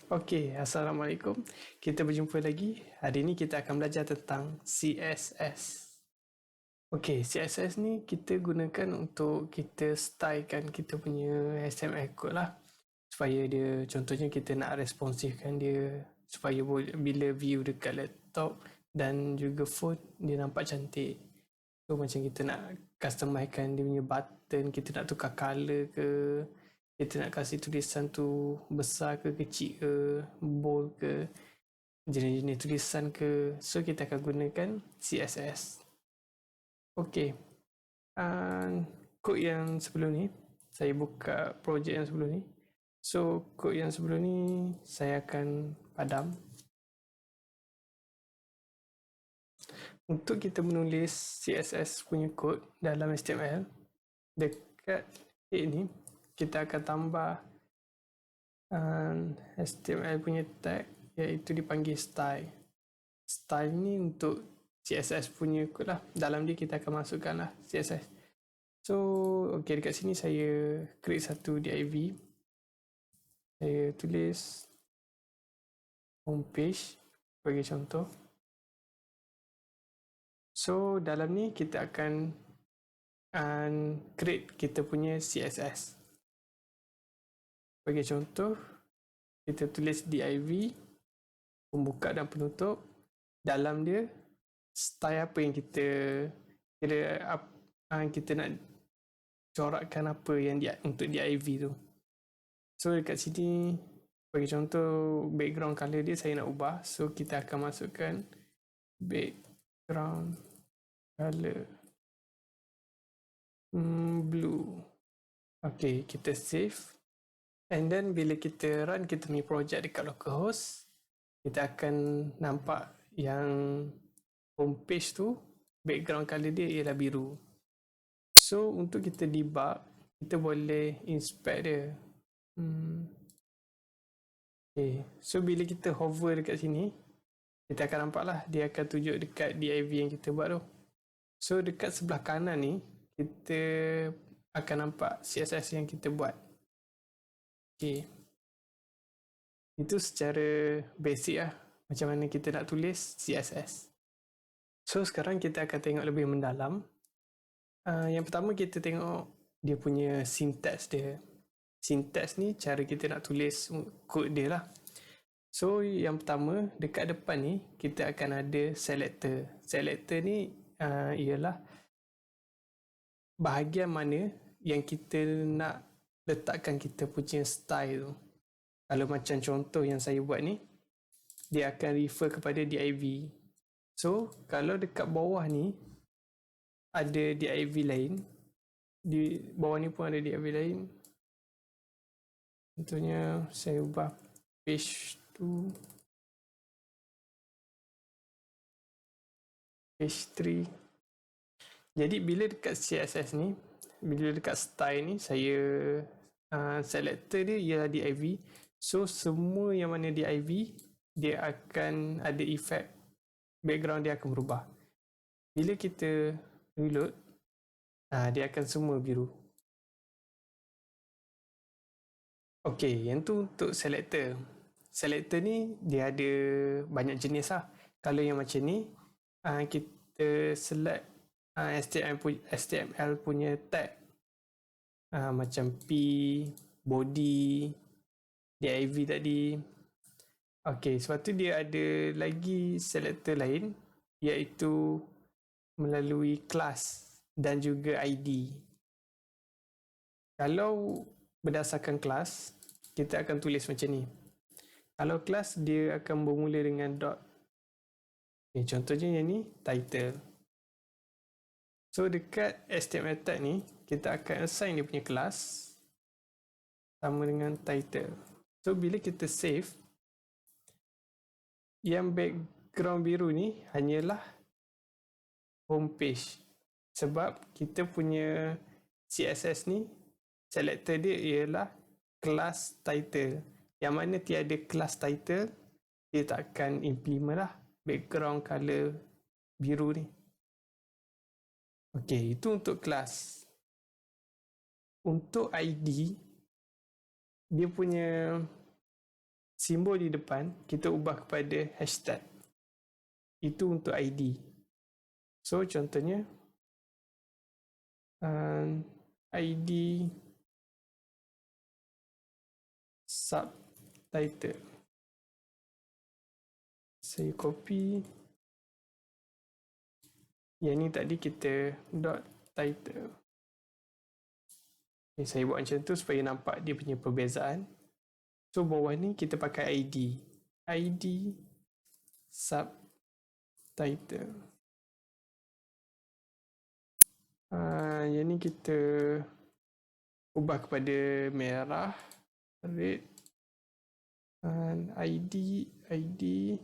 Okey, Assalamualaikum. Kita berjumpa lagi. Hari ini kita akan belajar tentang CSS. Okey, CSS ni kita gunakan untuk kita stylekan kita punya HTML code lah. Supaya dia, contohnya kita nak responsifkan dia supaya bila view dekat laptop dan juga phone dia nampak cantik. So macam kita nak customizekan dia punya button, kita nak tukar colour ke, kita nak kasih tulisan tu besar ke kecil ke, bold ke, jenis-jenis tulisan ke. So kita akan gunakan CSS. Okey, kod yang sebelum ni saya buka projek yang sebelum ni. So kod yang sebelum ni saya akan padam. Untuk kita menulis CSS punya kod dalam HTML, dekat ni kita akan tambah HTML punya tag, iaitu dipanggil style. Style ni untuk CSS punya kod lah. Dalam dia kita akan masukkan lah CSS. So okay, dekat sini saya create satu div. Saya tulis homepage bagi contoh. So dalam ni kita akan create kita punya CSS. Bagi contoh, kita tulis div, pembuka dan penutup. Dalam dia, style apa yang kita kita nak corakkan apa yang untuk div tu. So dekat sini, bagi contoh, background color dia saya nak ubah. So kita akan masukkan background color blue. Okay, kita save. And then bila kita run kita punya projek dekat localhost, kita akan nampak yang homepage tu background color dia ialah biru. So untuk kita debug, kita boleh inspect dia. Okay. So bila kita hover dekat sini, kita akan nampak lah dia akan tunjuk dekat div yang kita buat tu. So dekat sebelah kanan ni kita akan nampak CSS yang kita buat. Okay. Itu secara basic lah macam mana kita nak tulis CSS. So sekarang kita akan tengok lebih mendalam. Yang pertama kita tengok dia punya syntax dia. Syntax ni cara kita nak tulis kod dia lah. So yang pertama dekat depan ni kita akan ada selector. Selector ni ialah bahagian mana yang kita nak letakkan kita punya style tu. Kalau macam contoh yang saya buat ni, dia akan refer kepada div. So kalau dekat bawah ni ada div lain, di bawah ni pun ada div lain. Contohnya saya ubah page 2, page 3. Jadi bila dekat CSS ni, bila dekat style ni saya selector dia ialah div. So semua yang mana div dia akan ada efek background dia akan berubah. Bila kita reload, dia akan semua biru. Okey, yang tu untuk selector. Selector ni dia ada banyak jenis lah. Kalau yang macam ni, kita select HTML punya tag. Macam P, body, div tadi. Okey, sebab tu dia ada lagi selector lain, iaitu melalui kelas dan juga ID. Kalau berdasarkan kelas, kita akan tulis macam ni. Kalau kelas dia akan bermula dengan dot. Okay, contohnya yang ni title. So dekat HTML tag ni kita akan assign dia punya kelas sama dengan title. So bila kita save, yang background biru ni hanyalah homepage. Sebab kita punya CSS ni selector dia ialah kelas title. Yang mana tiada kelas title, dia tak akan implement lah background color biru ni. Okey, itu untuk kelas. Untuk ID, dia punya simbol di depan kita ubah kepada hashtag. Itu untuk ID. So contohnya ID subtitle. Saya copy. Yang ni tadi kita dot title. Okay, saya buat macam tu supaya nampak dia punya perbezaan. So bawah ni kita pakai ID. ID subtitle. Yang ni kita ubah kepada merah, red, and ID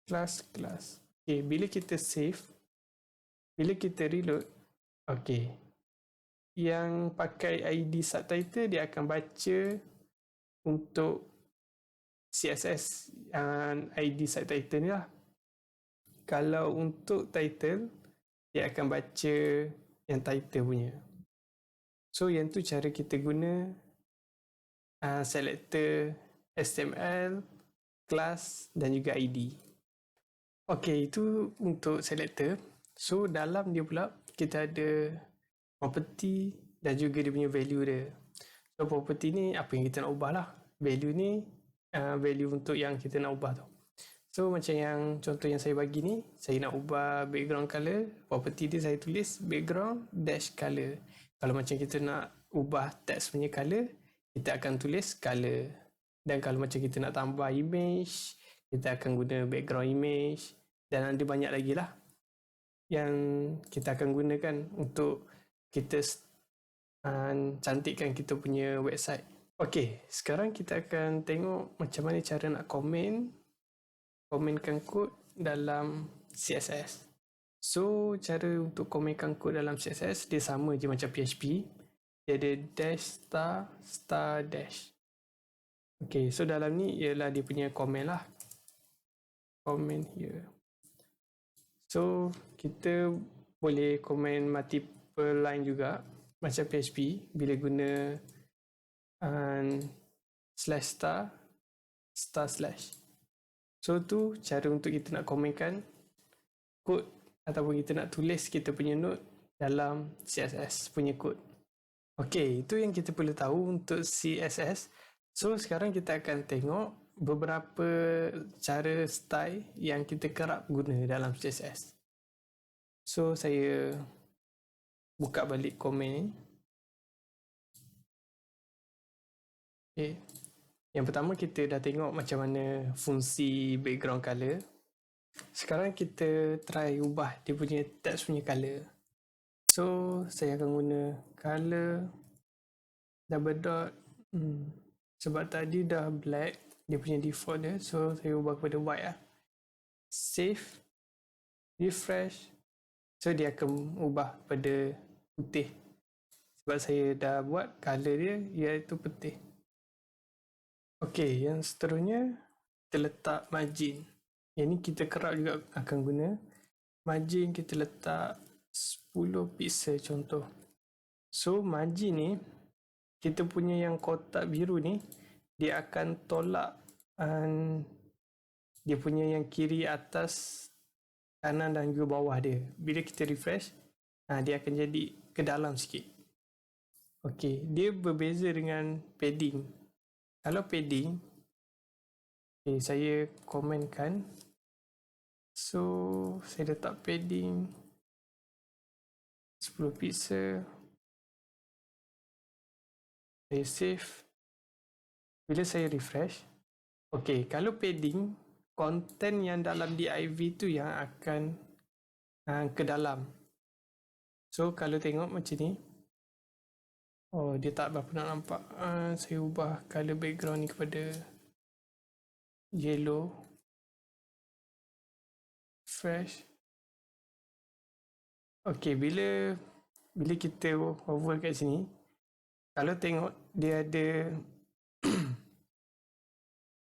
class. Okay, bila kita save, bila kita reload, okay, yang pakai ID subtitle dia akan baca untuk CSS ID subtitle ni lah. Kalau untuk title, dia akan baca yang title punya. So yang tu cara kita guna selector HTML, class dan juga ID. Okay, itu untuk selector. So dalam dia pula kita ada property dan juga dia punya value dia. So property ni apa yang kita nak ubah lah. Value ni value untuk yang kita nak ubah tu. So macam yang contoh yang saya bagi ni, saya nak ubah background color, property dia saya tulis background dash color. Kalau macam kita nak ubah text punya color, kita akan tulis color. Dan kalau macam kita nak tambah image, kita akan guna background image. Dan ada banyak lagi lah yang kita akan gunakan untuk kita cantikkan kita punya website. Okay, sekarang kita akan tengok macam mana cara nak komenkan kod dalam CSS. So, cara untuk komenkan kod dalam CSS dia sama je macam PHP. Dia ada dash star dash. Okay, so dalam ni ialah dia punya komen lah. Comment here. So, kita boleh komen multiple line juga macam PHP bila guna slash star slash. So tu cara untuk kita nak komenkan kod ataupun kita nak tulis kita punya note dalam CSS punya kod. Okay, itu yang kita perlu tahu untuk CSS. So sekarang kita akan tengok beberapa cara style yang kita kerap guna dalam CSS. So saya buka balik komen ni. Okay. Yang pertama kita dah tengok macam mana fungsi background color. Sekarang kita try ubah dia punya text punya color. So saya akan guna color double dot. Sebab tadi dah black dia punya default dia, so saya ubah kepada white lah. Save, refresh. So dia akan ubah kepada putih. Sebab saya dah buat color dia iaitu putih. Okey, yang seterusnya kita letak margin. Yang ni kita kerap juga akan guna. Margin kita letak 10 pixel contoh. So margin ni, kita punya yang kotak biru ni, dia akan tolak dia punya yang kiri atas, kanan dan juga bawah dia. Bila kita refresh, dia akan jadi ke dalam sikit. Okey, dia berbeza dengan padding. Kalau padding, okay, saya komenkan. So, saya letak padding 10 pixel. Saya save. Bila saya refresh, okay, kalau padding, konten yang dalam div tu yang akan ke dalam. So, kalau tengok macam ni, oh, dia tak berapa nak nampak. Saya ubah color background ni kepada yellow. Fresh. Okay, bila kita hover kat sini, kalau tengok dia ada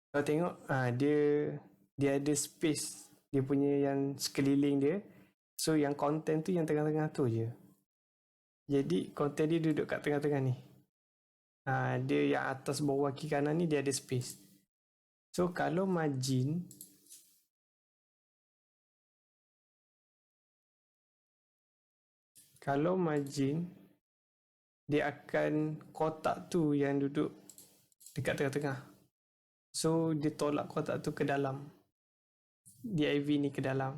kalau tengok dia ada space dia punya yang sekeliling dia. So yang konten tu yang tengah-tengah tu je. Jadi konten dia duduk kat tengah-tengah ni. Dia yang atas bawah kiri kanan ni dia ada space. So kalau margin, dia akan kotak tu yang duduk dekat tengah-tengah. So dia tolak kotak tu ke dalam, div ni ke dalam.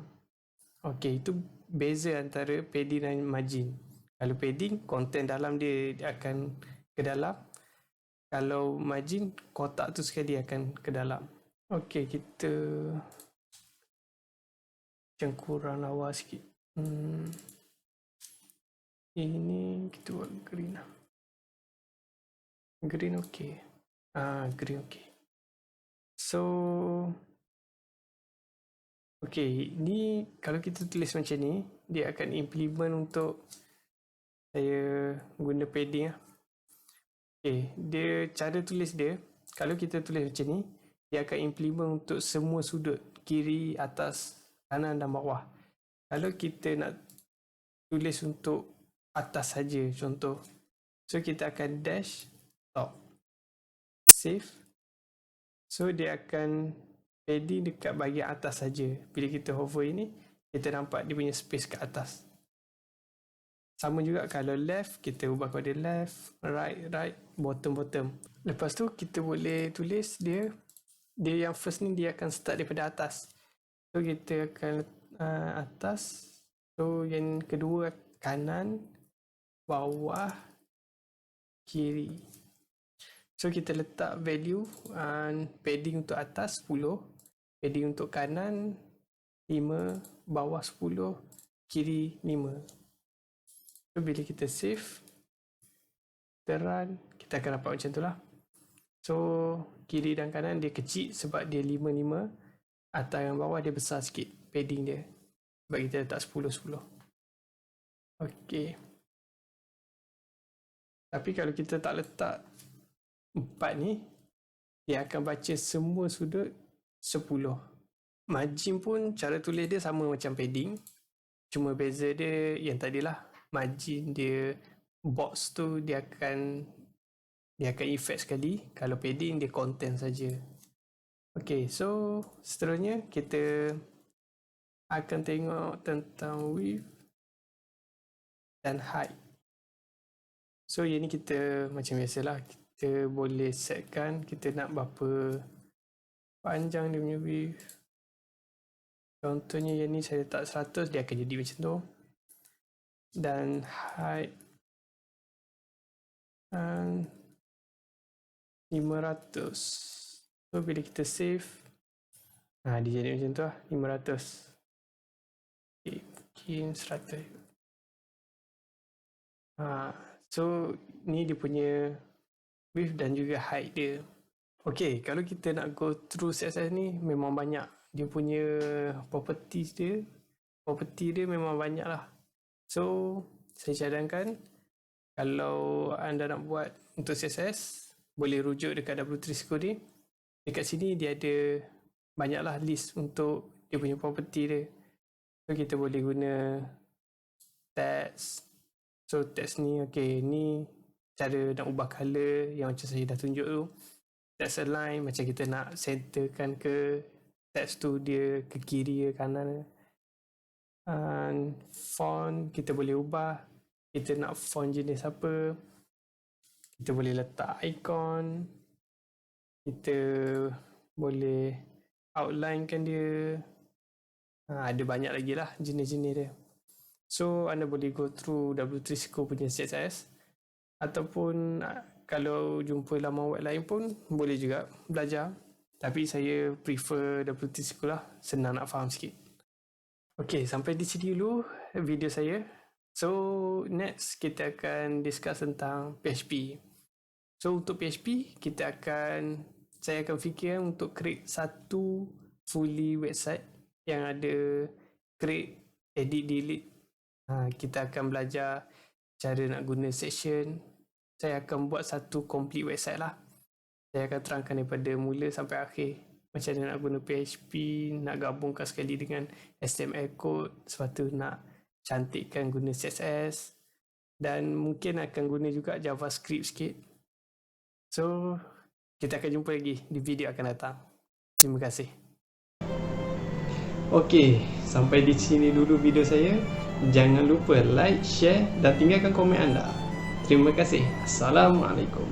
Okey, itu beza antara padding dan margin. Kalau padding, konten dalam dia akan ke dalam. Kalau margin, kotak tu sekali akan ke dalam. Okey, kita macam kurang lawa sikit. Ini kita buat green lah. Green okey. Green okey. So, okey, ni kalau kita tulis macam ni, dia akan implement untuk saya guna padding lah. Okey, dia cara tulis dia, kalau kita tulis macam ni, dia akan implement untuk semua sudut, kiri, atas, kanan dan bawah. Kalau kita nak tulis untuk atas saja, contoh, so kita akan dash top, save. So dia akan padding dekat bahagian atas saja. Bila kita hover ini, kita nampak dia punya space kat atas. Sama juga kalau left, kita ubah kepada left, right, bottom. Lepas tu kita boleh tulis dia yang first ni dia akan start daripada atas. So kita akan atas. So yang kedua kanan, bawah, kiri. So kita letak value padding untuk atas 10, padding untuk kanan 5, bawah 10, kiri 5. So bila kita save, kita run, kita akan dapat macam tu lah. So kiri dan kanan dia kecil sebab dia 5, atas dan bawah dia besar sikit padding dia sebab kita letak 10. Okey. Tapi kalau kita tak letak 4 ni, dia akan baca semua sudut 10. Margin pun cara tulis dia sama macam padding, cuma beza dia yang tadilah, margin dia box tu dia akan effect sekali, kalau padding dia content saja. Okey, so seterusnya kita akan tengok tentang width dan height. So yang ni kita macam biasalah, kita boleh setkan kita nak berapa panjang dia punya width. Contohnya yang ni saya letak 100, dia akan jadi macam tu. Dan height 500. So bila kita save, dia jadi macam tu lah, 500. Okay, mungkin 100. So ni dia punya width dan juga height dia. Okay, kalau kita nak go through CSS ni memang banyak. Dia punya property dia memang banyak lah. So saya cadangkan kalau anda nak buat untuk CSS, boleh rujuk dekat W3 ni. Dekat sini dia ada banyaklah list untuk dia punya property dia. So kita boleh guna text. So text ni, okay, ni cara nak ubah color yang macam saya dah tunjuk tu. Text align, macam kita nak centerkan ke text tu dia ke kiri ke kanan. And font kita boleh ubah, kita nak font jenis apa. Kita boleh letak icon, kita boleh outline kan dia. Ada banyak lagi lah jenis-jenis dia. So anda boleh go through W3 punya CSS, ataupun kalau jumpa laman web lain pun boleh juga belajar. Tapi saya prefer W3 lah, senang nak faham sikit. Okay, sampai di sini dulu video saya. So next kita akan discuss tentang PHP. So untuk PHP saya akan fikir untuk create satu fully website yang ada create, edit, delete. Kita akan belajar cara nak guna section. Saya akan buat satu complete website lah. Saya akan terangkan daripada mula sampai akhir, macam mana nak guna PHP, nak gabungkan sekali dengan HTML code, lepas tu nak cantikkan guna CSS, dan mungkin akan guna juga JavaScript sikit. So kita akan jumpa lagi di video akan datang. Terima kasih. Okey, sampai di sini dulu video saya. Jangan lupa like, share dan tinggalkan komen anda. Terima kasih. Assalamualaikum.